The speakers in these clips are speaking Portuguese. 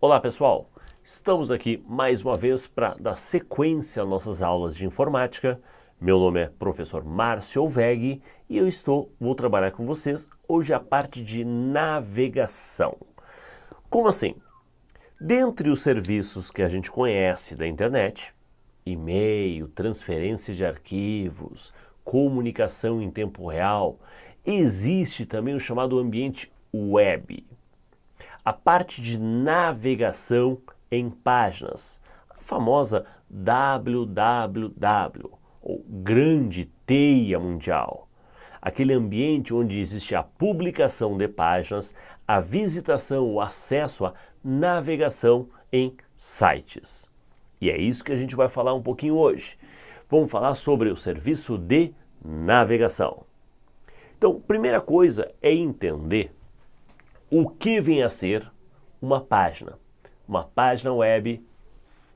Olá pessoal, estamos aqui mais uma vez para dar sequência às nossas aulas de informática. Meu nome é professor Márcio Alveg e vou trabalhar com vocês hoje a parte de navegação. Como assim? Dentre os serviços que a gente conhece da internet, e-mail, transferência de arquivos, comunicação em tempo real, existe também o chamado ambiente web. A parte de navegação em páginas, a famosa www, ou grande teia mundial. Aquele ambiente onde existe a publicação de páginas, a visitação, o acesso à navegação em sites. E é isso que a gente vai falar um pouquinho hoje. Vamos falar sobre o serviço de navegação. Então, primeira coisa é entender o que vem a ser uma página web,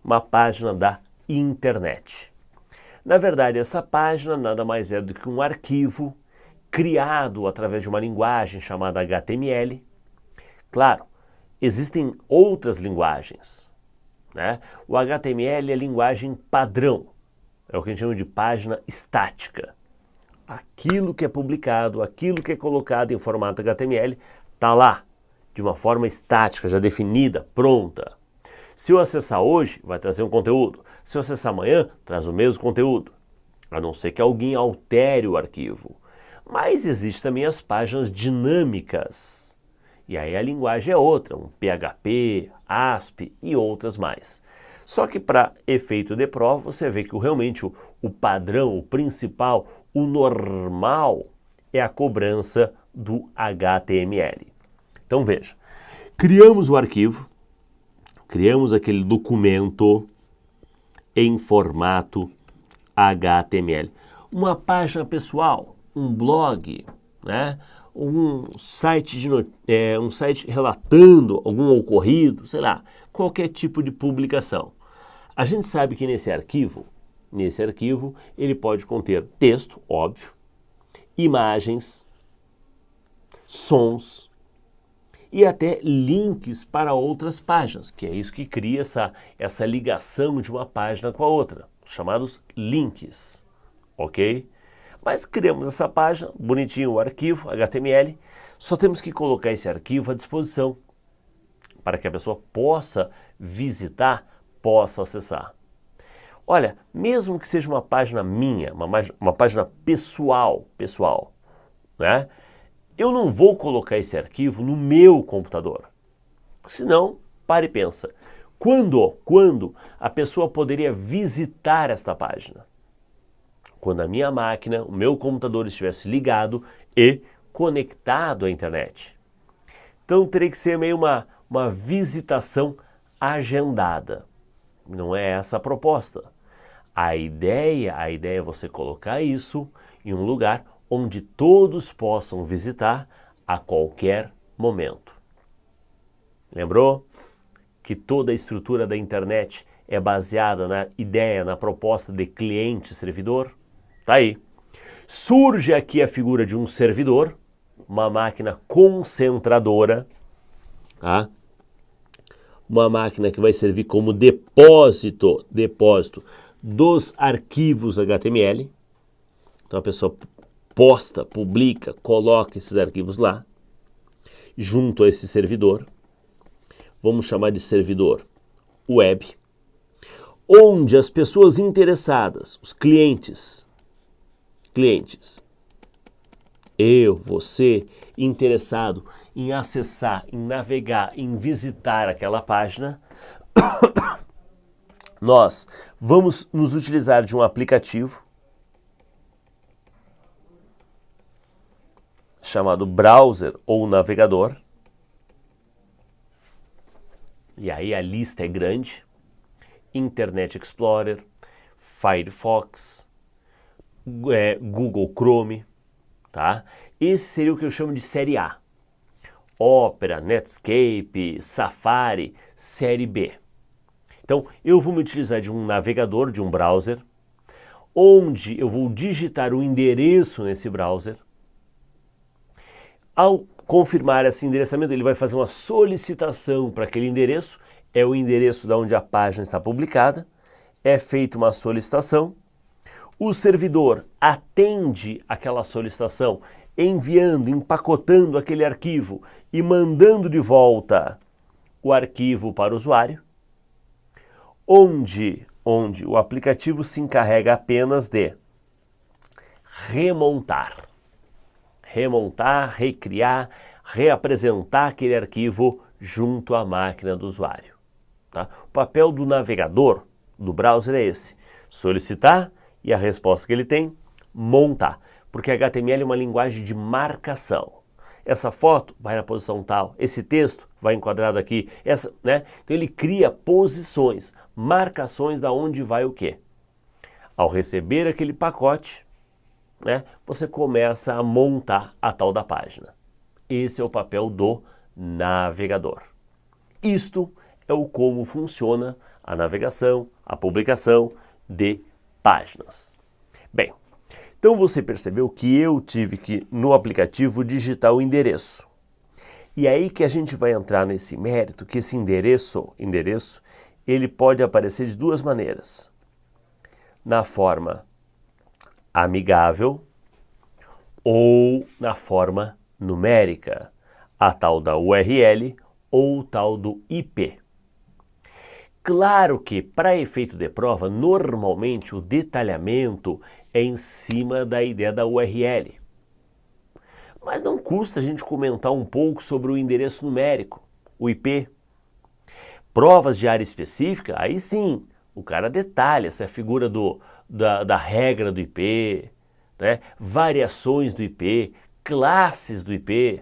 uma página da internet. Na verdade, essa página nada mais é do que um arquivo criado através de uma linguagem chamada HTML. Claro, existem outras linguagens, né? O HTML é a linguagem padrão, é o que a gente chama de página estática. Aquilo que é publicado, aquilo que é colocado em formato HTML, está lá, de uma forma estática, já definida, pronta. Se eu acessar hoje, vai trazer um conteúdo. Se eu acessar amanhã, traz o mesmo conteúdo. A não ser que alguém altere o arquivo. Mas existem também as páginas dinâmicas. E aí a linguagem é outra, um PHP, ASP e outras mais. Só que para efeito de prova, você vê que realmente o padrão, o principal, o normal é a cobrança do HTML. Então veja, criamos o arquivo, criamos aquele documento em formato HTML. Uma página pessoal, um blog, né? um site relatando algum ocorrido, sei lá, qualquer tipo de publicação. A gente sabe que nesse arquivo ele pode conter texto, óbvio, imagens, sons, e até links para outras páginas, que é isso que cria essa ligação de uma página com a outra, os chamados links, ok? Mas criamos essa página, bonitinho o arquivo HTML, só temos que colocar esse arquivo à disposição para que a pessoa possa visitar, possa acessar. Olha, mesmo que seja uma página minha, uma página pessoal, né? Eu não vou colocar esse arquivo no meu computador. Senão, pare e pensa. Quando a pessoa poderia visitar esta página? Quando a minha máquina, o meu computador estivesse ligado e conectado à internet. Então teria que ser meio uma visitação agendada. Não é essa a proposta. A ideia é você colocar isso em um lugar onde todos possam visitar a qualquer momento. Lembrou que toda a estrutura da internet é baseada na ideia, na proposta de cliente-servidor? Tá aí. Surge aqui a figura de um servidor, uma máquina concentradora, tá? Uma máquina que vai servir como depósito dos arquivos HTML. Então a pessoa posta, publica, coloca esses arquivos lá, junto a esse servidor, vamos chamar de servidor web, onde as pessoas interessadas, os clientes, eu, você, interessado em acessar, em navegar, em visitar aquela página, nós vamos nos utilizar de um aplicativo chamado browser ou navegador. E aí a lista é grande. Internet Explorer, Firefox, Google Chrome, tá? Esse seria o que eu chamo de série A. Opera, Netscape, Safari, série B. Então, eu vou me utilizar de um navegador, de um browser, onde eu vou digitar o endereço nesse browser. Ao confirmar esse endereçamento, ele vai fazer uma solicitação para aquele endereço, é o endereço de onde a página está publicada, é feita uma solicitação, o servidor atende aquela solicitação, enviando, empacotando aquele arquivo e mandando de volta o arquivo para o usuário, onde o aplicativo se encarrega apenas de remontar, recriar, reapresentar aquele arquivo junto à máquina do usuário. Tá? O papel do navegador, do browser é esse, solicitar e a resposta que ele tem, montar. Porque HTML é uma linguagem de marcação. Essa foto vai na posição tal, esse texto vai enquadrado aqui, né? Então ele cria posições, marcações da onde vai o quê. Ao receber aquele pacote, né, você começa a montar a tal da página. Esse é o papel do navegador. Isto é o como funciona a navegação, a publicação de páginas. Bem, então você percebeu que eu tive que, no aplicativo, digitar o endereço. E aí que a gente vai entrar nesse mérito, que esse endereço, ele pode aparecer de duas maneiras. Na forma amigável ou na forma numérica, a tal da URL ou tal do IP. Claro que, para efeito de prova, normalmente o detalhamento é em cima da ideia da URL. Mas não custa a gente comentar um pouco sobre o endereço numérico, o IP. Provas de área específica, aí sim, o cara detalha essa figura da regra do IP, né? Variações do IP, classes do IP.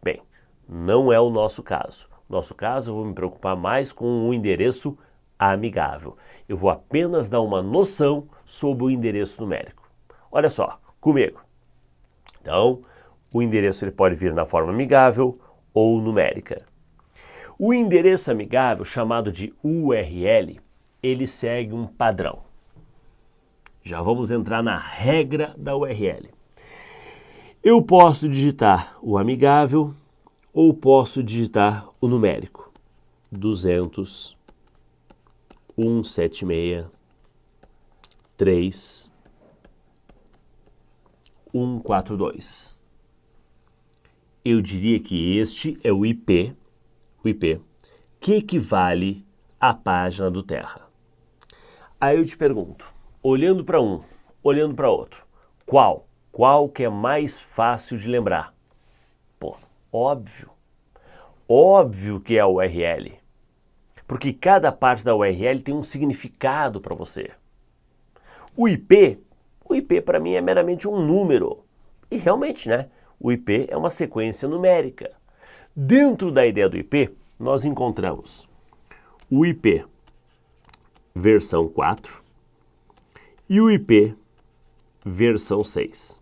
Bem, não é o nosso caso. No nosso caso, eu vou me preocupar mais com o endereço amigável. Eu vou apenas dar uma noção sobre o endereço numérico. Olha só, comigo. Então, o endereço ele pode vir na forma amigável ou numérica. O endereço amigável, chamado de URL, ele segue um padrão. Já vamos entrar na regra da URL. Eu posso digitar o amigável ou posso digitar o numérico. 200, 176, 3, 142. Eu diria que este é o IP, que equivale à página do Terra. Aí eu te pergunto, olhando para um, olhando para outro, qual que é mais fácil de lembrar? Pô, óbvio que é a URL, porque cada parte da URL tem um significado para você. O IP para mim é meramente um número, e realmente, né, o IP é uma sequência numérica. Dentro da ideia do IP, nós encontramos o IP versão 4 e o IP versão 6.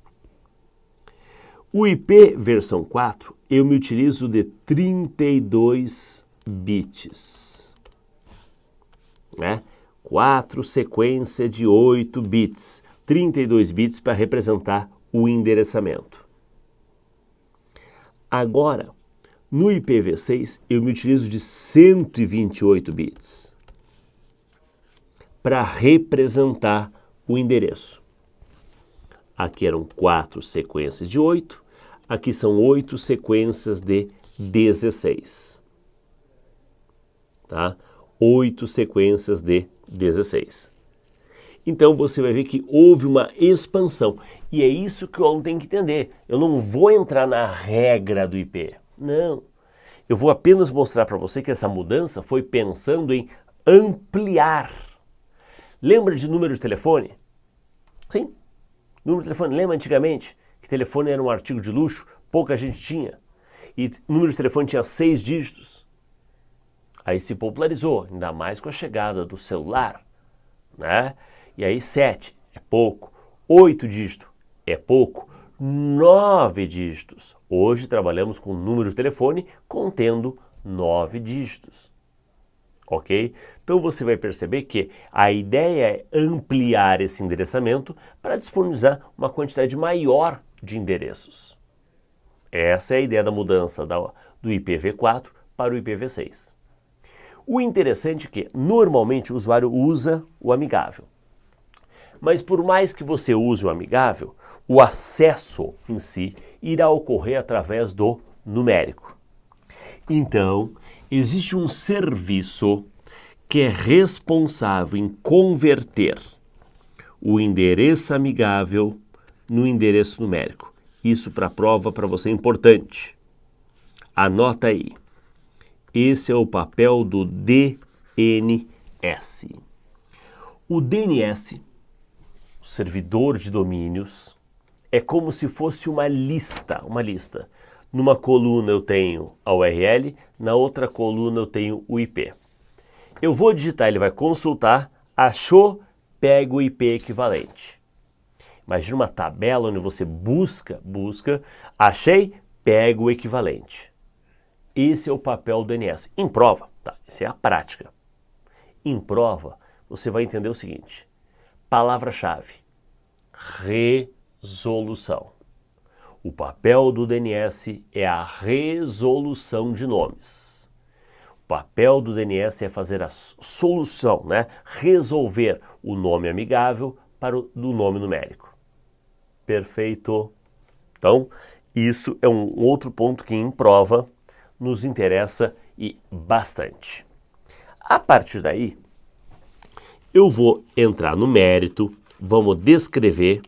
O IP versão 4, eu me utilizo de 32 bits, né? 4 sequência de 8 bits, 32 bits para representar o endereçamento. Agora, no IPv6, eu me utilizo de 128 bits para representar o endereço. Aqui eram 4 sequências de 8, aqui são 8 sequências de 16. Tá? 8 sequências de 16. Então você vai ver que houve uma expansão. E é isso que o aluno tem que entender. Eu não vou entrar na regra do IP. Não. Eu vou apenas mostrar para você que essa mudança foi pensando em ampliar. Lembra de número de telefone? Sim. Número de telefone, lembra antigamente que telefone era um artigo de luxo, pouca gente tinha, e número de telefone tinha 6 dígitos. Aí se popularizou, ainda mais com a chegada do celular, né? E aí 7 é pouco, 8 dígitos é pouco, 9 dígitos. Hoje trabalhamos com número de telefone contendo 9 dígitos. Ok? Então você vai perceber que a ideia é ampliar esse endereçamento para disponibilizar uma quantidade maior de endereços. Essa é a ideia da mudança do IPv4 para o IPv6. O interessante é que normalmente o usuário usa o amigável. Mas por mais que você use o amigável, o acesso em si irá ocorrer através do numérico. Então, existe um serviço que é responsável em converter o endereço amigável no endereço numérico. Isso para a prova para você é importante. Anota aí. Esse é o papel do DNS. O DNS, o servidor de domínios, é como se fosse uma lista. Numa coluna eu tenho a URL, na outra coluna eu tenho o IP. Eu vou digitar, ele vai consultar, achou, pega o IP equivalente. Imagina uma tabela onde você busca, achei, pega o equivalente. Esse é o papel do DNS. Em prova, tá, essa é a prática. Em prova, você vai entender o seguinte, palavra-chave, resolução. O papel do DNS é a resolução de nomes. O papel do DNS é fazer a solução, né? Resolver o nome amigável para o do nome numérico. Perfeito. Então, isso é um outro ponto que em prova nos interessa e bastante. A partir daí, eu vou entrar no mérito, vamos descrever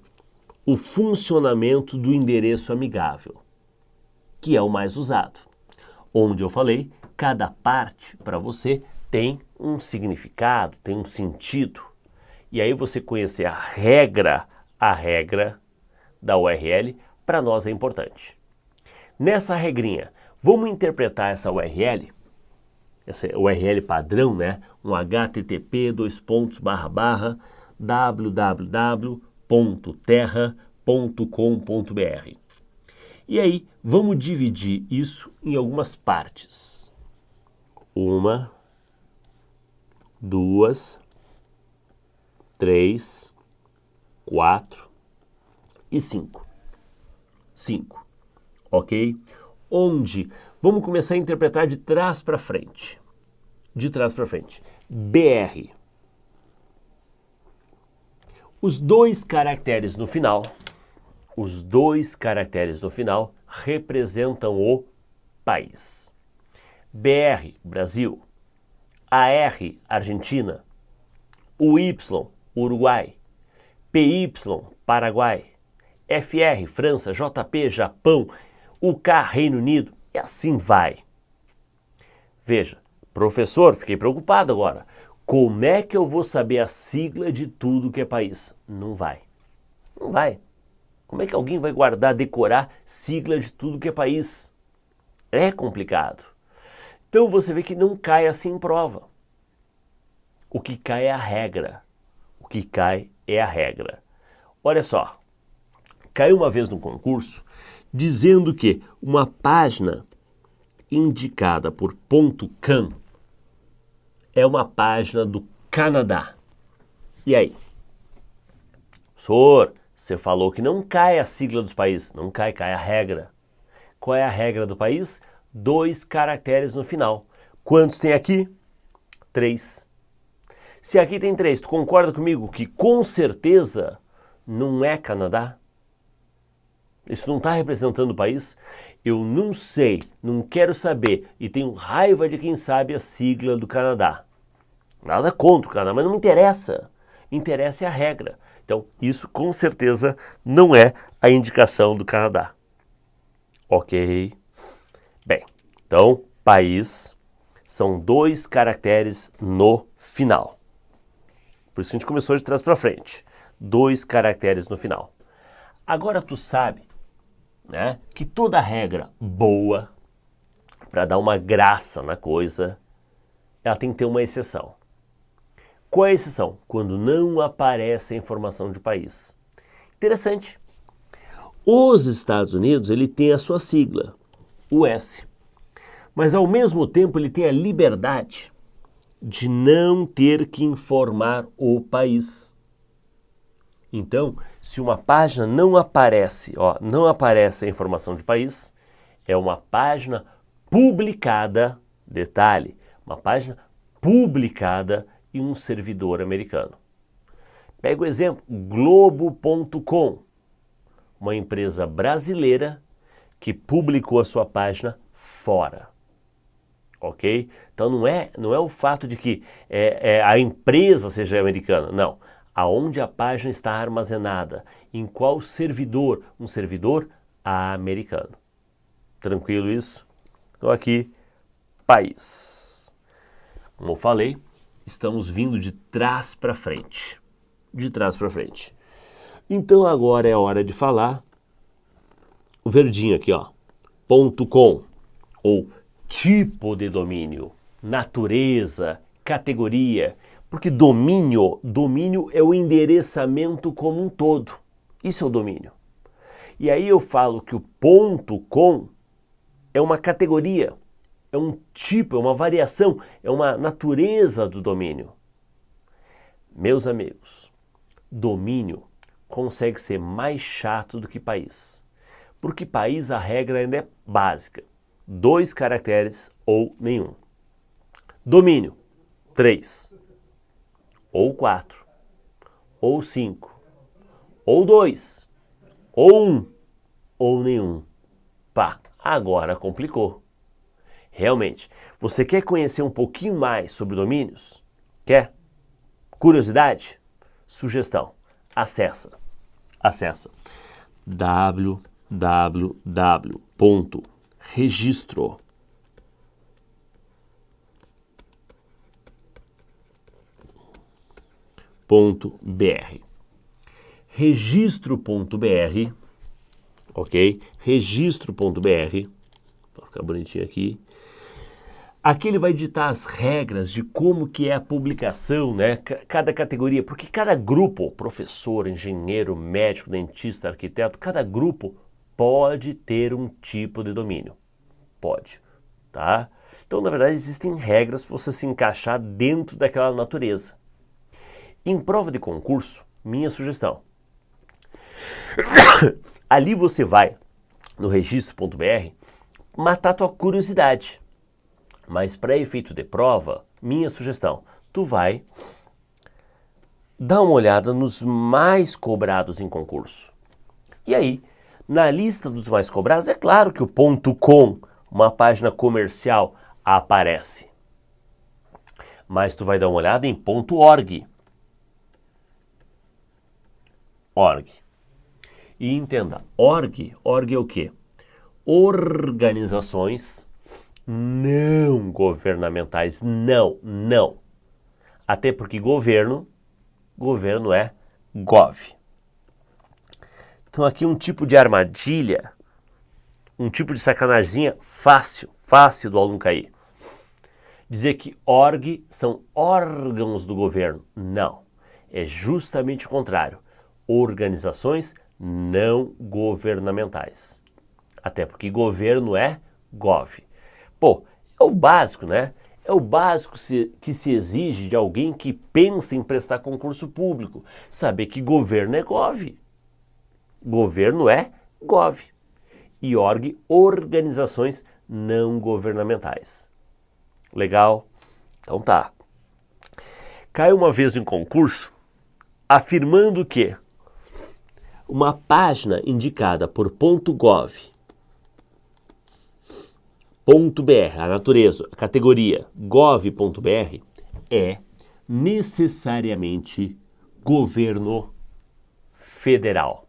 o funcionamento do endereço amigável, que é o mais usado. Onde eu falei, cada parte para você tem um significado, tem um sentido. E aí você conhecer a regra da URL, para nós é importante. Nessa regrinha, vamos interpretar essa URL padrão, né? Um http://www.terra.com.br. E aí, vamos dividir isso em algumas partes. 1, 2, 3, 4 e 5. 5, ok? Onde vamos começar a interpretar de trás para frente. De trás para frente. BR. Os dois caracteres no final representam o país. BR, Brasil. AR, Argentina. UY, Uruguai. PY, Paraguai. FR, França. JP, Japão. UK, Reino Unido. E assim vai. Veja, professor, fiquei preocupado agora. Como é que eu vou saber a sigla de tudo que é país? Não vai. Não vai. Como é que alguém vai guardar, decorar sigla de tudo que é país? É complicado. Então você vê que não cai assim em prova. O que cai é a regra. O que cai é a regra. Olha só. Caiu uma vez no concurso dizendo que uma página indicada por .com é uma página do Canadá. E aí? Professor, você falou que não cai a sigla dos países. Não cai, cai a regra. Qual é a regra do país? 2 caracteres no final. Quantos tem aqui? 3. Se aqui tem 3, tu concorda comigo que com certeza não é Canadá? Isso não está representando o país? Eu não sei, não quero saber e tenho raiva de quem sabe a sigla do Canadá. Nada contra o Canadá, mas não me interessa. Interessa é a regra. Então, isso com certeza não é a indicação do Canadá. Ok? Bem, então, país são 2 caracteres no final. Por isso que a gente começou de trás para frente. 2 caracteres no final. Agora tu sabe, né, que toda regra boa, para dar uma graça na coisa, ela tem que ter uma exceção. Qual é a exceção? Quando não aparece a informação de país. Interessante. Os Estados Unidos, ele tem a sua sigla, US. Mas ao mesmo tempo ele tem a liberdade de não ter que informar o país. Então, se uma página não aparece a informação de país, é uma página publicada, detalhe, uma página publicada em um servidor americano. Pega o exemplo, Globo.com, uma empresa brasileira que publicou a sua página fora. Ok? Então não é o fato de que a empresa seja americana, não. Aonde a página está armazenada, em qual servidor, um servidor americano. Tranquilo isso? Então aqui, país. Como eu falei, estamos vindo de trás para frente. De trás para frente. Então agora é hora de falar o verdinho aqui, ó. .com ou tipo de domínio, natureza, categoria, porque domínio é o endereçamento como um todo. Isso é o domínio. E aí eu falo que o .com é uma categoria, é um tipo, é uma variação, é uma natureza do domínio. Meus amigos, domínio consegue ser mais chato do que país. Porque país a regra ainda é básica. 2 caracteres ou nenhum. Domínio, 3. Ou 4. Ou 5. Ou 2. Ou 1. Ou nenhum. Pá, agora complicou. Realmente, você quer conhecer um pouquinho mais sobre domínios? Quer? Curiosidade? Sugestão. Acessa www.registro.br. Registro.br, ok? Registro.br, vou ficar bonitinho aqui. Aqui ele vai ditar as regras de como que é a publicação, né? Cada categoria, porque cada grupo, professor, engenheiro, médico, dentista, arquiteto, cada grupo pode ter um tipo de domínio. Pode, tá? Então, na verdade, existem regras para você se encaixar dentro daquela natureza. Em prova de concurso, minha sugestão. Ali você vai, no registro.br, matar tua curiosidade. Mas para efeito de prova, minha sugestão, tu vai dar uma olhada nos mais cobrados em concurso. E aí, na lista dos mais cobrados, é claro que o .com, uma página comercial, aparece. Mas tu vai dar uma olhada em .org. Org. E entenda, org é o quê? Organizações não governamentais, não. Até porque governo é gov. Então aqui um tipo de armadilha, um tipo de sacanaginha fácil do aluno cair. Dizer que org são órgãos do governo. Não, é justamente o contrário. Organizações não governamentais. Até porque governo é gov. Pô, é o básico, né? É o básico que se exige de alguém que pensa em prestar concurso público. Saber que governo é gov. Governo é gov. E org, organizações não governamentais. Legal? Então tá. Caiu uma vez em concurso afirmando que uma página indicada por .gov, .br, a natureza, a categoria gov.br é necessariamente governo federal.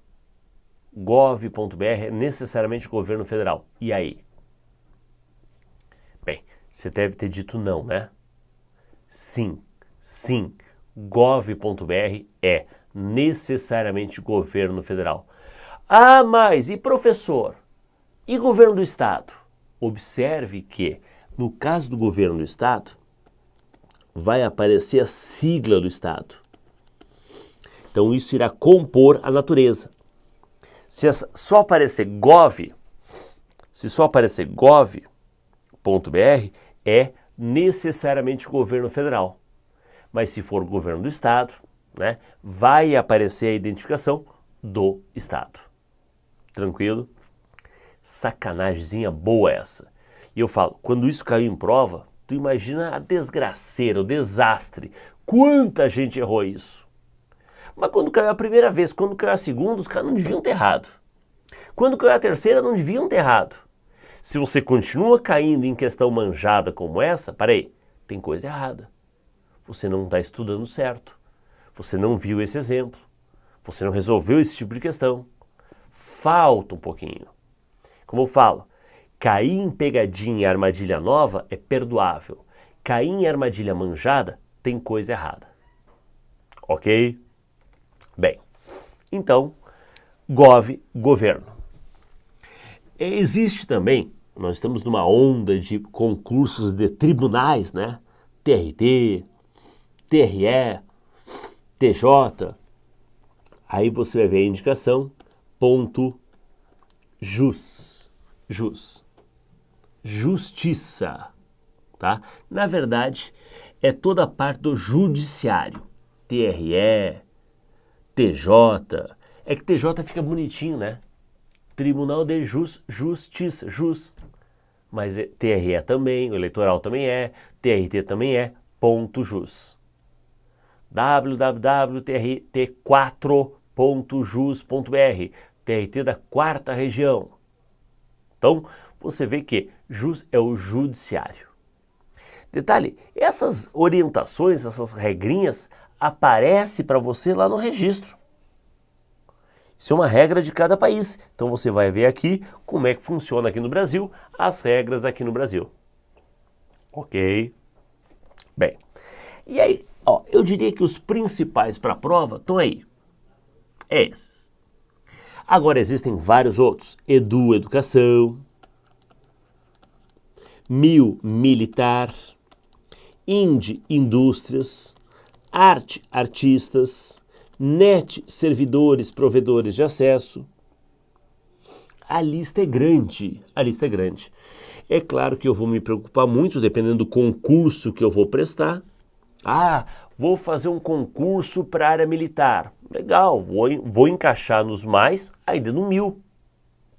Gov.br é necessariamente governo federal. E aí? Bem, você deve ter dito não, né? Sim. Gov.br é necessariamente governo federal. Ah, mas e professor? E governo do estado? Observe que, no caso do governo do estado, vai aparecer a sigla do estado. Então isso irá compor a natureza. Se só aparecer gov, gov.br, é necessariamente governo federal. Mas se for governo do estado, né, vai aparecer a identificação do estado. Tranquilo? Sacanagemzinha boa essa. E eu falo, quando isso caiu em prova, Tu imagina a desgraceira, o desastre. Quanta gente errou isso. Mas quando caiu a primeira vez, quando caiu a segunda, os caras não deviam ter errado. Quando caiu a terceira, não deviam ter errado. Se você continua caindo em questão manjada como essa, peraí, tem coisa errada. Você não está estudando certo. Você não viu esse exemplo. Você não resolveu esse tipo de questão. Falta um pouquinho. Como eu falo, cair em pegadinha e armadilha nova é perdoável. Cair em armadilha manjada tem coisa errada. Ok? Bem, então, governo. Existe também, nós estamos numa onda de concursos de tribunais, né? TRT, TRE, TJ. Aí você vai ver a indicação, .jus. Justiça, tá? Na verdade, é toda a parte do judiciário. TRE, TJ. É que TJ fica bonitinho, né? Tribunal de Justiça, Mas TRE também, o eleitoral também é, TRT também é, .jus. www.trt4.jus.br, TRT da 4ª região. Então, você vê que jus é o judiciário. Detalhe, essas orientações, essas regrinhas, aparecem para você lá no registro. Isso é uma regra de cada país. Então você vai ver aqui como é que funciona aqui no Brasil, as regras aqui no Brasil. Ok? Bem, e aí, ó, eu diria que os principais para a prova estão aí. Esses. Agora existem vários outros. Educação, militar, indústrias, artistas, servidores, provedores de acesso. A lista é grande, É claro que eu vou me preocupar muito, dependendo do concurso que eu vou prestar. Vou fazer um concurso para a área militar. Legal, vou encaixar nos mais, ainda no 1000.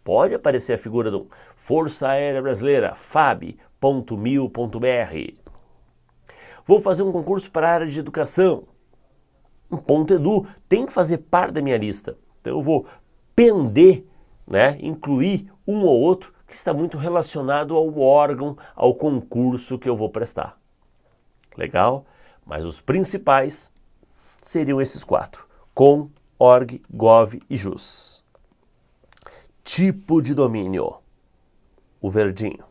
Pode aparecer a figura do Força Aérea Brasileira, fab.mil.br. Vou fazer um concurso para a área de educação. .edu tem que fazer parte da minha lista. Então eu vou pender, né, incluir um ou outro que está muito relacionado ao órgão, ao concurso que eu vou prestar. Legal? Mas os principais seriam esses 4. Com, org, gov e jus. Tipo de domínio. O verdinho.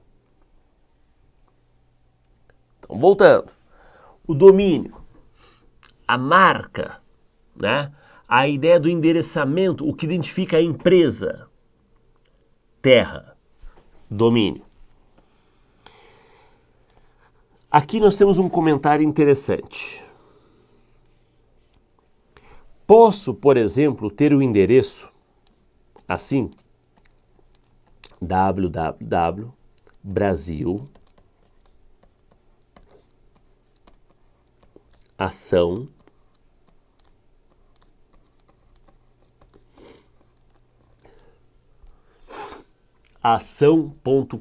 Então, voltando. O domínio. A marca, né? A ideia do endereçamento, o que identifica a empresa. Terra, domínio. Aqui nós temos um comentário interessante. Posso, por exemplo, ter o endereço assim, www.brasil ação ação.com.br.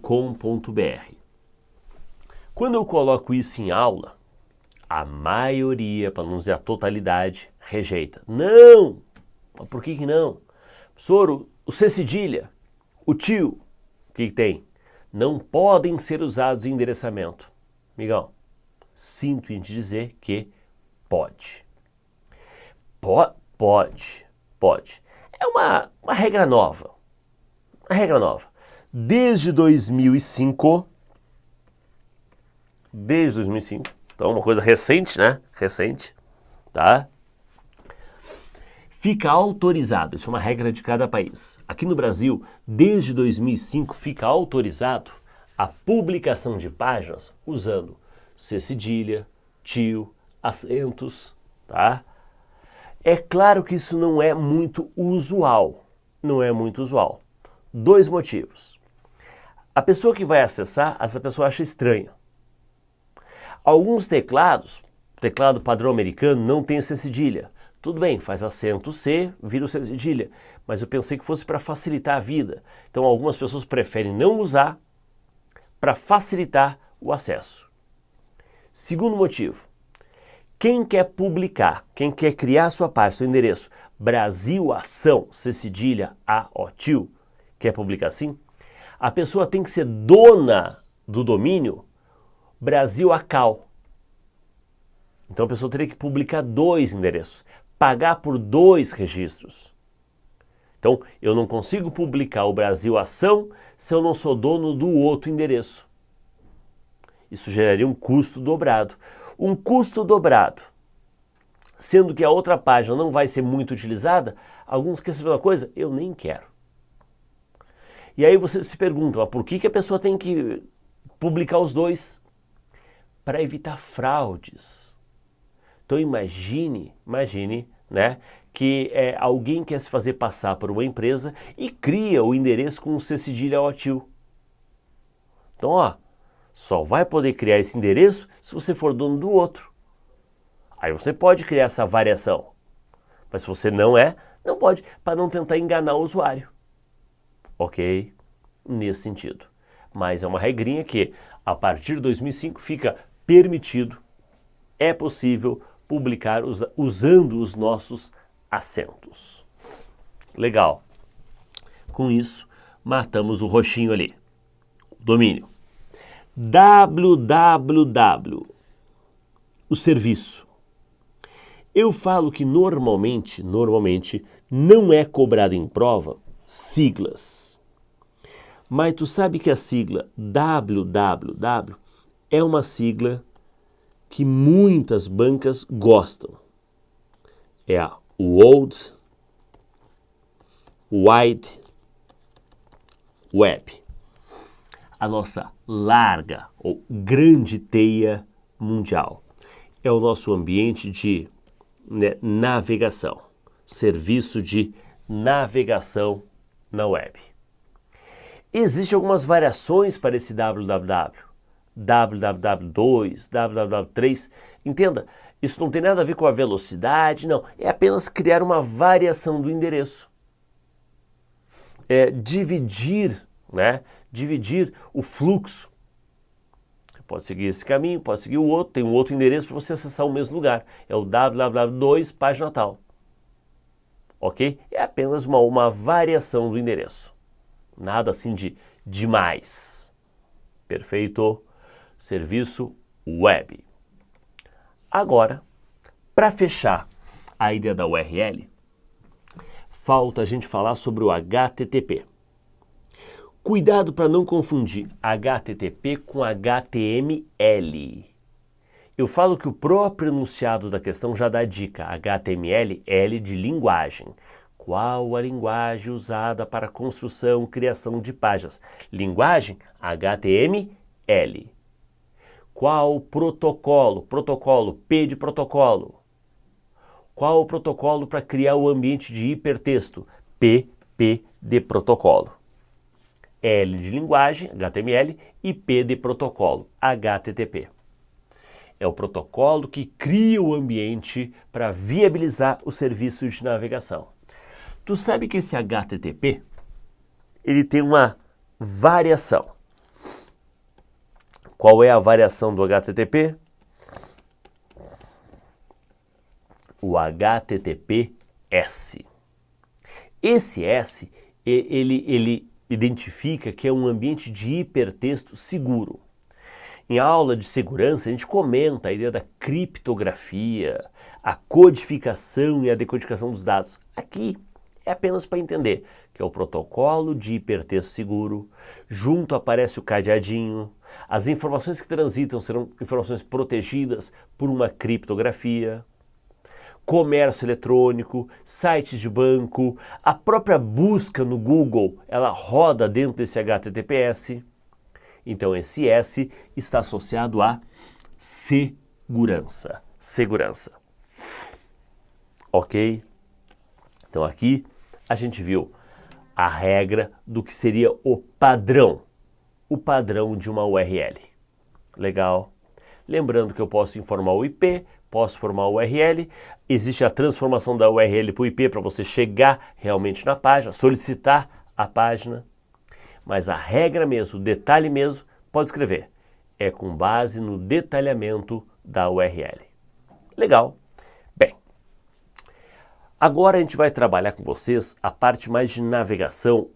Quando eu coloco isso em aula, a maioria, para não dizer a totalidade, rejeita. Não! Mas por que não? Professor, o C cedilha, o tio, o que tem? Não podem ser usados em endereçamento. Migão, sinto em te dizer que pode. Pode. É uma regra nova. Uma regra nova. Desde 2005, então uma coisa recente, né? Tá? Fica autorizado, isso é uma regra de cada país. Aqui no Brasil, desde 2005, fica autorizado a publicação de páginas usando C cedilha, tio, acentos, tá? É claro que isso não é muito usual. 2 motivos. A pessoa que vai acessar, essa pessoa acha estranho. Alguns teclados, teclado padrão americano, não tem C cedilha. Tudo bem, faz acento C, vira o C cedilha. Mas eu pensei que fosse para facilitar a vida. Então algumas pessoas preferem não usar para facilitar o acesso. Segundo motivo, quem quer publicar, quem quer criar sua página, seu endereço, Brasil Ação, C cedilha, A, O, tio, quer publicar assim? A pessoa tem que ser dona do domínio Brasil Acal. Então a pessoa teria que publicar 2 endereços, pagar por 2 registros. Então eu não consigo publicar o Brasil Ação se eu não sou dono do outro endereço. Isso geraria um custo dobrado. Um custo dobrado, sendo que a outra página não vai ser muito utilizada, alguns querem saber uma coisa, eu nem quero. E aí você se pergunta, mas por que a pessoa tem que publicar os 2? Para evitar fraudes. Então imagine, né, que alguém quer se fazer passar por uma empresa e cria o endereço com um C cedilha O tio. Então, ó, só vai poder criar esse endereço se você for dono do outro. Aí você pode criar essa variação. Mas se você não pode, para não tentar enganar o usuário. Ok? Nesse sentido. Mas é uma regrinha que, a partir de 2005, fica permitido, é possível publicar usando os nossos acentos. Legal. Com isso, matamos o roxinho ali. Domínio. www. O serviço. Eu falo que normalmente não é cobrado em prova siglas. Mas tu sabe que a sigla www é uma sigla que muitas bancas gostam. É a World Wide Web. A nossa larga ou grande teia mundial. É o nosso ambiente de navegação. Serviço de navegação na web. Existem algumas variações para esse www. www2, www3. Entenda, isso não tem nada a ver com a velocidade, não. É apenas criar uma variação do endereço. É dividir, né? Dividir o fluxo. Você pode seguir esse caminho, pode seguir o outro, tem um outro endereço para você acessar o mesmo lugar. É o www2, página tal. Ok? É apenas uma variação do endereço. Nada assim de demais. Perfeito? Serviço web. Agora, para fechar a ideia da URL, falta a gente falar sobre o HTTP. Cuidado para não confundir HTTP com HTML. Eu falo que o próprio enunciado da questão já dá dica. HTML, L de linguagem. Qual a linguagem usada para construção e criação de páginas? Linguagem, HTML. Qual protocolo? Protocolo, P de protocolo. Qual o protocolo para criar o ambiente de hipertexto? PP de protocolo. L de linguagem, HTML, e P de protocolo, HTTP. É o protocolo que cria o ambiente para viabilizar o serviço de navegação. Tu sabe que esse HTTP, ele tem uma variação. Qual é a variação do HTTP? O HTTPS. Esse S, ele identifica que é um ambiente de hipertexto seguro. Em aula de segurança, a gente comenta a ideia da criptografia, a codificação e a decodificação dos dados. Aqui é apenas para entender que é o protocolo de hipertexto seguro, junto aparece o cadeadinho, as informações que transitam serão informações protegidas por uma criptografia, comércio eletrônico, sites de banco, a própria busca no Google, ela roda dentro desse HTTPS. Então esse S está associado a segurança. Segurança. Ok? Então aqui a gente viu a regra do que seria o padrão de uma URL. Legal? Lembrando que eu posso informar o IP, posso formar o URL, existe a transformação da URL para o IP para você chegar realmente na página, solicitar a página, mas a regra mesmo, o detalhe mesmo, pode escrever é com base no detalhamento da URL. Legal? Bem, agora a gente vai trabalhar com vocês a parte mais de navegação,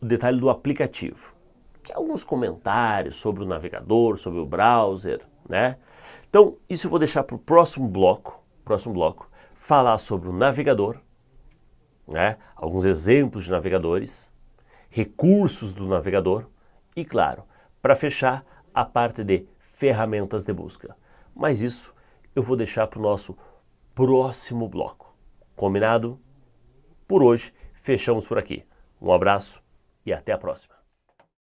o detalhe do aplicativo. Que é alguns comentários sobre o navegador, sobre o browser, né? Então, isso eu vou deixar para o próximo bloco, falar sobre o navegador, né? Alguns exemplos de navegadores, recursos do navegador e, claro, para fechar, a parte de ferramentas de busca. Mas isso eu vou deixar para o nosso próximo bloco. Combinado? Por hoje, fechamos por aqui. Um abraço e até a próxima.